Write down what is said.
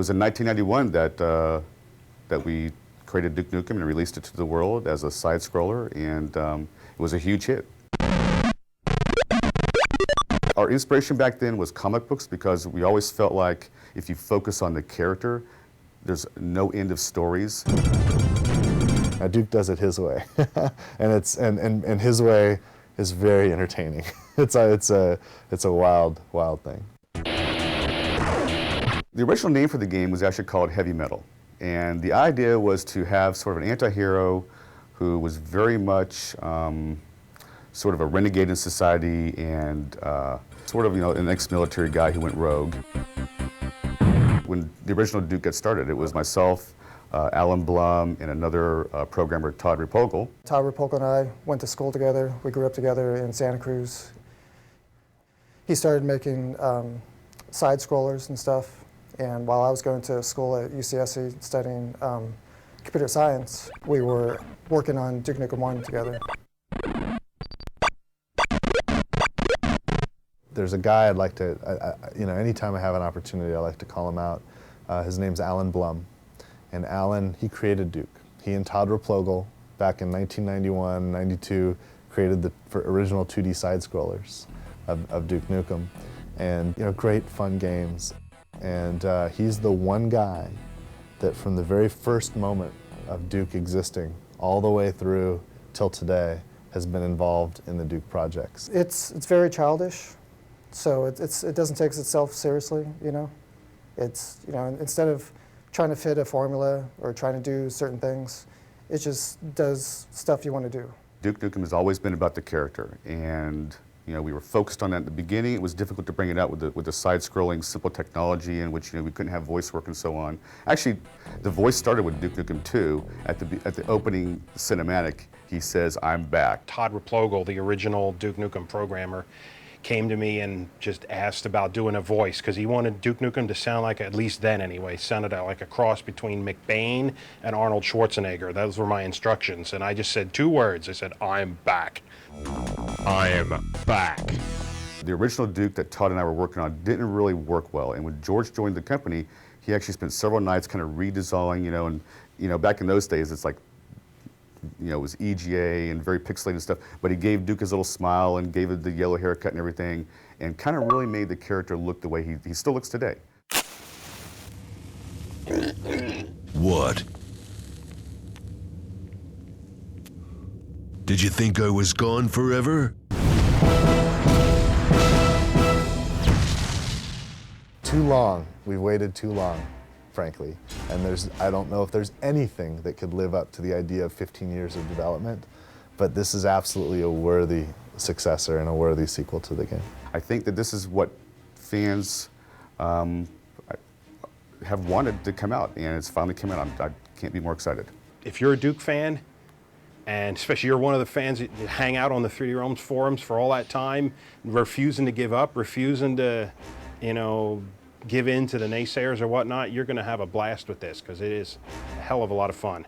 was in 1991 that we created Duke Nukem and released it to the world as a side-scroller, and it was a huge hit. Our inspiration back then was comic books, because we always felt like if you focus on the character, there's no end of stories. Duke does it his way, and his way is very entertaining. It's a wild thing. The original name for the game was actually called Heavy Metal, and the idea was to have sort of an anti-hero who was very much sort of a renegade in society, and sort of, an ex-military guy who went rogue. When the original Duke got started, it was myself, Alan Blum, and another programmer, Todd Repogel. Todd Repogel and I went to school together. We grew up together in Santa Cruz. He started making side-scrollers and stuff, and while I was going to school at UCSC studying computer science, we were working on Duke Nukem 1 together. There's a guy I'd like to, anytime I have an opportunity, I like to call him out. His name's Alan Blum. And Alan, he created Duke. He and Todd Repogel, back in 1991, 92, created the original 2D side-scrollers of Duke Nukem. And, great fun games. And he's the one guy that from the very first moment of Duke existing, all the way through till today, has been involved in the Duke projects. It's very childish. So it doesn't take itself seriously, It's, instead of trying to fit a formula or trying to do certain things, it just does stuff you want to do. Duke Nukem has always been about the character, and we were focused on that at the beginning. It was difficult to bring it out with the side-scrolling simple technology in which we couldn't have voice work and so on. Actually, the voice started with Duke Nukem 2. At the opening cinematic, he says, "I'm back." Todd Repogel, the original Duke Nukem programmer, came to me and just asked about doing a voice, because he wanted Duke Nukem to sound like, at least then anyway, sounded like a cross between McBain and Arnold Schwarzenegger. Those were my instructions, and I just said 2 words. I said, "I'm back." I am back. The original Duke that Todd and I were working on didn't really work well, and when George joined the company, he actually spent several nights kind of redesigning, and back in those days, it's like, it was EGA and very pixelated stuff, but he gave Duke his little smile and gave it the yellow haircut and everything, and kind of really made the character look the way he still looks today. What? Did you think I was gone forever? Too long. We've waited too long, frankly. And I don't know if there's anything that could live up to the idea of 15 years of development, but this is absolutely a worthy successor and a worthy sequel to the game. I think that this is what fans have wanted to come out, and it's finally come out. I can't be more excited. If you're a Duke fan, and especially you're one of the fans that hang out on the 3D Realms forums for all that time, refusing to give up, refusing to, give in to the naysayers or whatnot, you're going to have a blast with this, because it is a hell of a lot of fun.